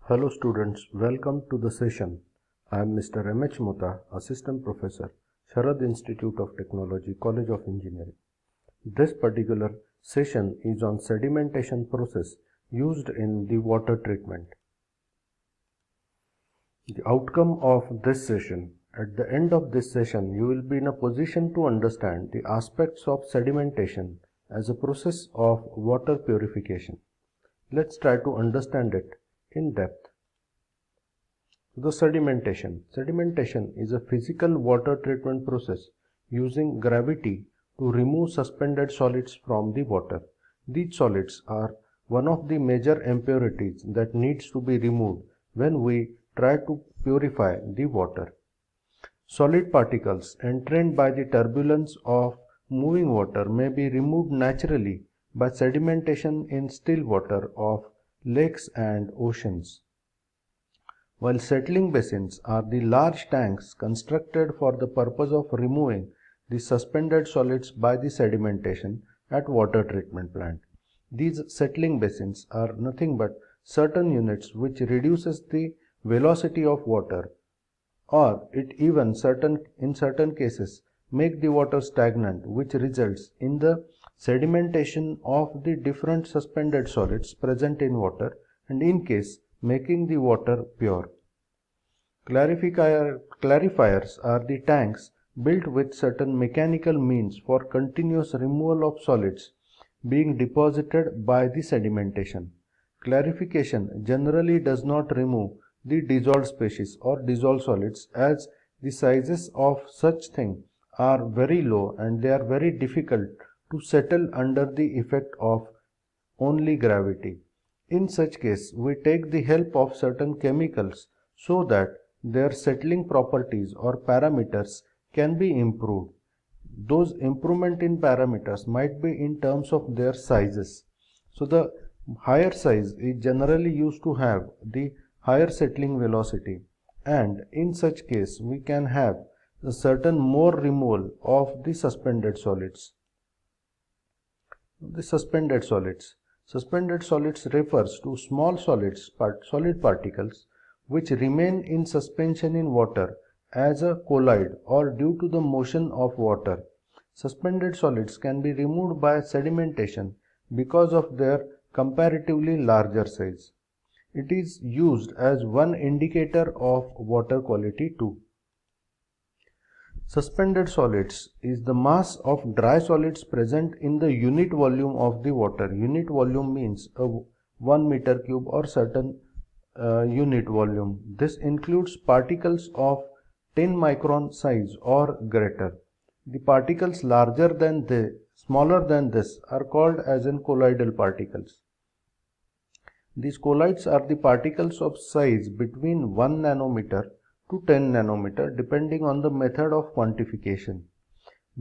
Hello students, welcome to the session. I am Mr. M.H. Mota, Assistant Professor, Sharad Institute of Technology, College of Engineering. This particular session is on sedimentation process used in the water treatment. The outcome of this session. At the end of this session, you will be in a position to understand the aspects of sedimentation as a process of water purification. Let's try to understand it in depth. The sedimentation. Sedimentation is a physical water treatment process using gravity to remove suspended solids from the water. These solids are one of the major impurities that needs to be removed when we try to purify the water. Solid particles entrained by the turbulence of moving water may be removed naturally by sedimentation in still water of lakes and oceans. While settling basins are the large tanks constructed for the purpose of removing the suspended solids by the sedimentation at water treatment plant. These settling basins are nothing but certain units which reduces the velocity of water, or it even in certain cases make the water stagnant, which results in the sedimentation of the different suspended solids present in water, and in case making the water pure. Clarifiers are the tanks built with certain mechanical means for continuous removal of solids being deposited by the sedimentation. Clarification generally does not remove the dissolved species or dissolved solids, as the sizes of such thing are very low and they are very difficult to settle under the effect of only gravity. In such case, we take the help of certain chemicals so that their settling properties or parameters can be improved. Those improvement in parameters might be in terms of their sizes. So the higher size is generally used to have the higher settling velocity, and in such case we can have a certain more removal of the suspended solids. Suspended solids refers to small solid particles which remain in suspension in water as a colloid or due to the motion of water. Suspended solids can be removed by sedimentation because of their comparatively larger size. It is used as one indicator of water quality too. Suspended solids is the mass of dry solids present in the unit volume of the water. Unit volume means a 1 meter cube or certain unit volume. This includes particles of 10 micron size or greater. The particles smaller than this are called as in colloidal particles. These colloids are the particles of size between 1 nanometer to 10 nanometer depending on the method of quantification.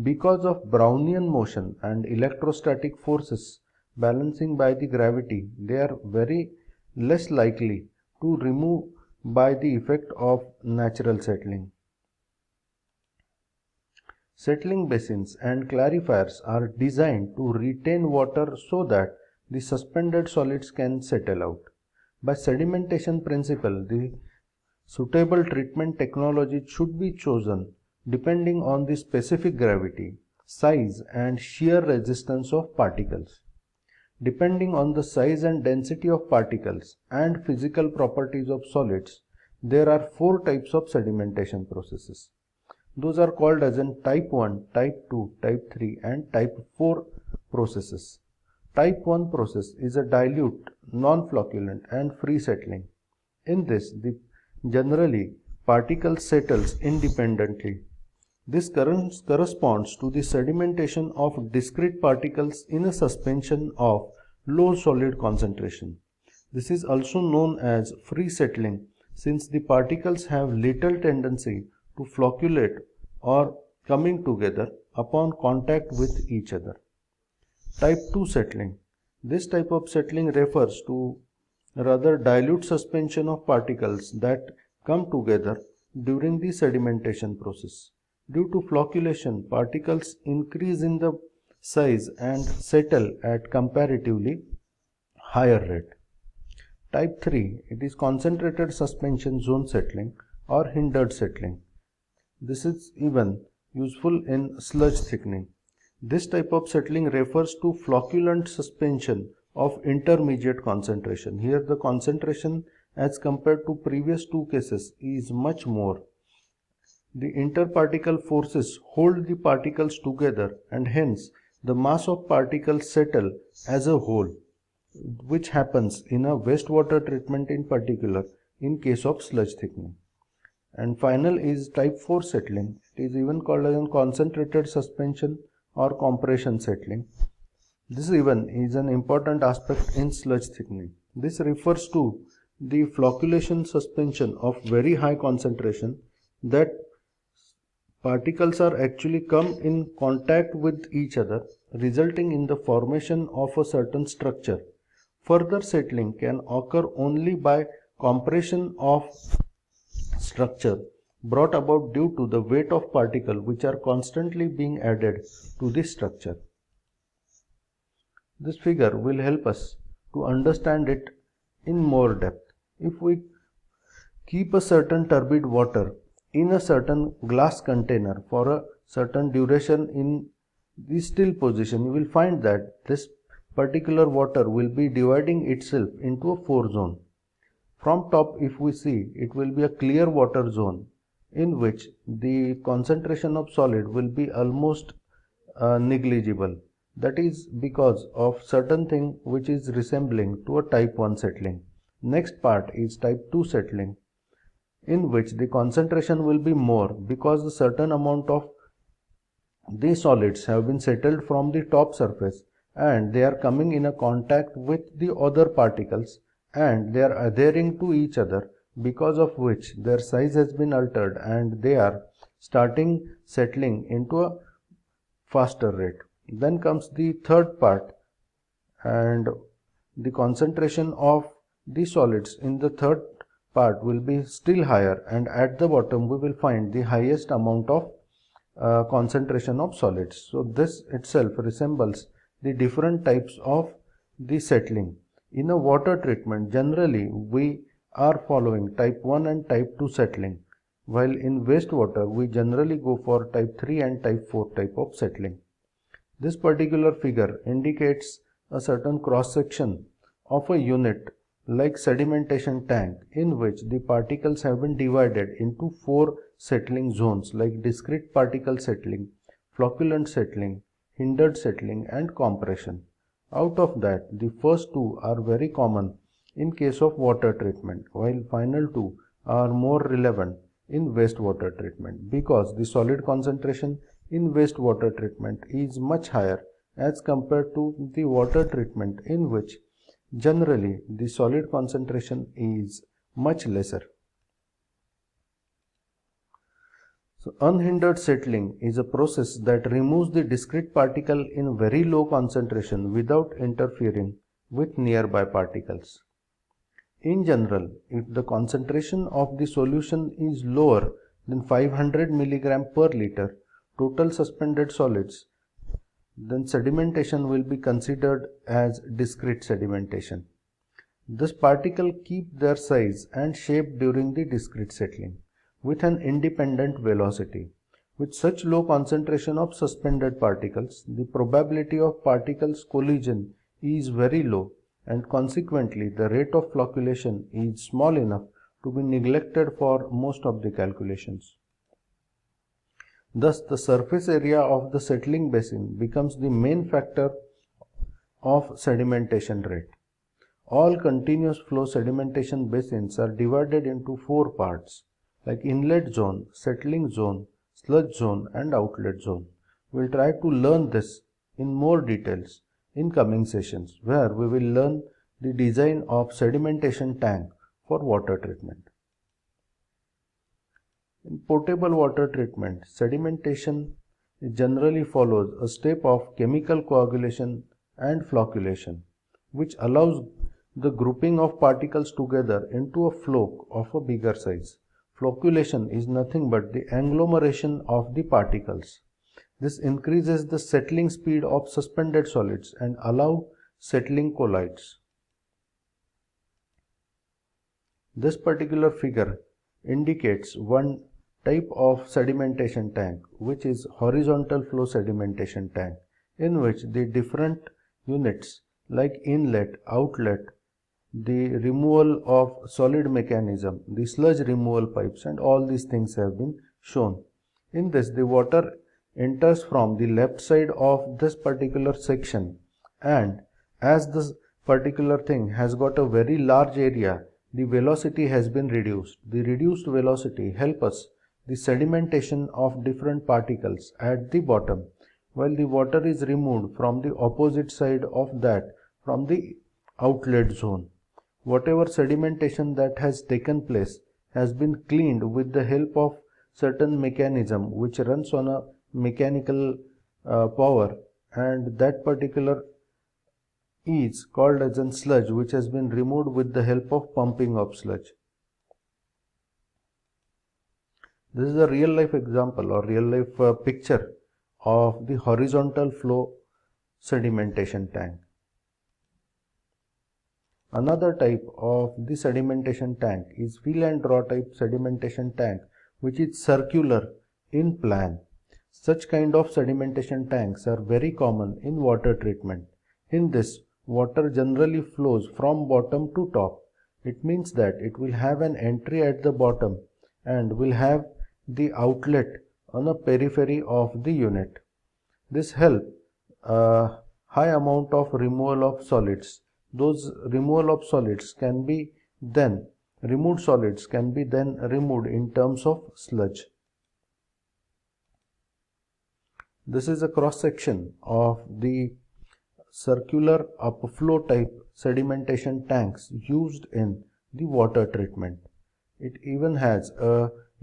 Because of Brownian motion and electrostatic forces balancing by the gravity, they are very less likely to remove by the effect of natural settling. Settling basins and clarifiers are designed to retain water so that the suspended solids can settle out. By sedimentation principle, the suitable treatment technology should be chosen depending on the specific gravity, size and shear resistance of particles. Depending on the size and density of particles and physical properties of solids, there are 4 types of sedimentation processes. Those are called as in type 1, type 2, type 3 and type 4 processes. Type 1 process is a dilute, non-flocculent and free settling. In this, generally particles settles independently. This corresponds to the sedimentation of discrete particles in a suspension of low solid concentration. This is also known as free settling since the particles have little tendency to flocculate or coming together upon contact with each other. Type 2 settling. This type of settling refers to rather dilute suspension of particles that come together during the sedimentation process. Due to flocculation, particles increase in the size and settle at comparatively higher rate. Type 3, it is concentrated suspension zone settling or hindered settling. This is even useful in sludge thickening. This type of settling refers to flocculant suspension of intermediate concentration. Here the concentration as compared to previous two cases is much more. The interparticle forces hold the particles together and hence the mass of particles settle as a whole, which happens in a wastewater treatment in particular in case of sludge thickening. And final is type 4 settling. It is even called as concentrated suspension or compression settling. This even is an important aspect in sludge thickening. This refers to the flocculation suspension of very high concentration that particles are actually come in contact with each other, resulting in the formation of a certain structure. Further settling can occur only by compression of structure brought about due to the weight of particles which are constantly being added to this structure. This figure will help us to understand it in more depth. If we keep a certain turbid water in a certain glass container for a certain duration in the still position, you will find that this particular water will be dividing itself into a 4 zone. From top, if we see, it will be a clear water zone in which the concentration of solid will be almost negligible. That is because of certain thing which is resembling to a type 1 settling. Next part is type 2 settling, in which the concentration will be more because a certain amount of these solids have been settled from the top surface and they are coming in a contact with the other particles and they are adhering to each other, because of which their size has been altered and they are starting settling into a faster rate. Then comes the third part, and the concentration of the solids in the third part will be still higher, and at the bottom we will find the highest amount of concentration of solids. So this itself resembles the different types of the settling. In a water treatment, generally we are following type 1 and type 2 settling, while in wastewater we generally go for type 3 and type 4 type of settling. This particular figure indicates a certain cross section of a unit like sedimentation tank, in which the particles have been divided into 4 settling zones like discrete particle settling, flocculant settling, hindered settling and compression. Out of that, the first two are very common in case of water treatment, while final two are more relevant in wastewater treatment, because the solid concentration in wastewater treatment is much higher as compared to the water treatment, in which generally the solid concentration is much lesser. So unhindered settling is a process that removes the discrete particle in very low concentration without interfering with nearby particles. In general, if the concentration of the solution is lower than 500 mg per liter total suspended solids, then sedimentation will be considered as discrete sedimentation. This particle keep their size and shape during the discrete settling with an independent velocity. With such low concentration of suspended particles, the probability of particles collision is very low, and consequently the rate of flocculation is small enough to be neglected for most of the calculations. Thus, the surface area of the settling basin becomes the main factor of sedimentation rate. All continuous flow sedimentation basins are divided into 4 parts like inlet zone, settling zone, sludge zone and outlet zone. We will try to learn this in more details in coming sessions, where we will learn the design of sedimentation tank for water treatment. In potable water treatment, sedimentation generally follows a step of chemical coagulation and flocculation, which allows the grouping of particles together into a floc of a bigger size. Flocculation is nothing but the agglomeration of the particles. This increases the settling speed of suspended solids and allows settling colloids. This particular figure indicates one type of sedimentation tank, which is horizontal flow sedimentation tank, in which the different units like inlet, outlet, the removal of solid mechanism, the sludge removal pipes, and all these things have been shown. In this, the water enters from the left side of this particular section, and as this particular thing has got a very large area, the velocity has been reduced. The reduced velocity helps us the sedimentation of different particles at the bottom, while the water is removed from the opposite side of that, from the outlet zone. Whatever sedimentation that has taken place has been cleaned with the help of certain mechanism which runs on a mechanical power, and that particular is called as a sludge, which has been removed with the help of pumping of sludge. This is a real life example or real life picture of the horizontal flow sedimentation tank. Another type of the sedimentation tank is wheel and draw type sedimentation tank, which is circular in plan. Such kind of sedimentation tanks are very common in water treatment. In this, water generally flows from bottom to top. It means that it will have an entry at the bottom and will have the outlet on a periphery of the unit. This helps a high amount of removal of solids. Those removal of solids can be then removed solids can be then removed in terms of sludge. This is a cross section of the circular upflow type sedimentation tanks used in the water treatment. It even has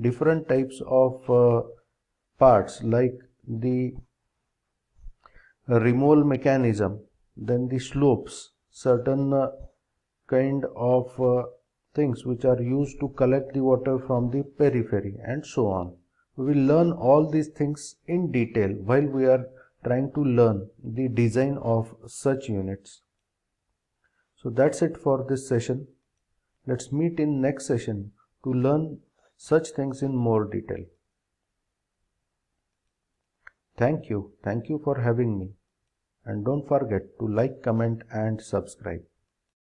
different types of parts like the removal mechanism, then the slopes, certain kind of things which are used to collect the water from the periphery, and so on. We will learn all these things in detail while we are trying to learn the design of such units. So that's it for this session. Let's meet in next session to learn such things in more detail. Thank you for having me, and don't forget to like, comment and subscribe.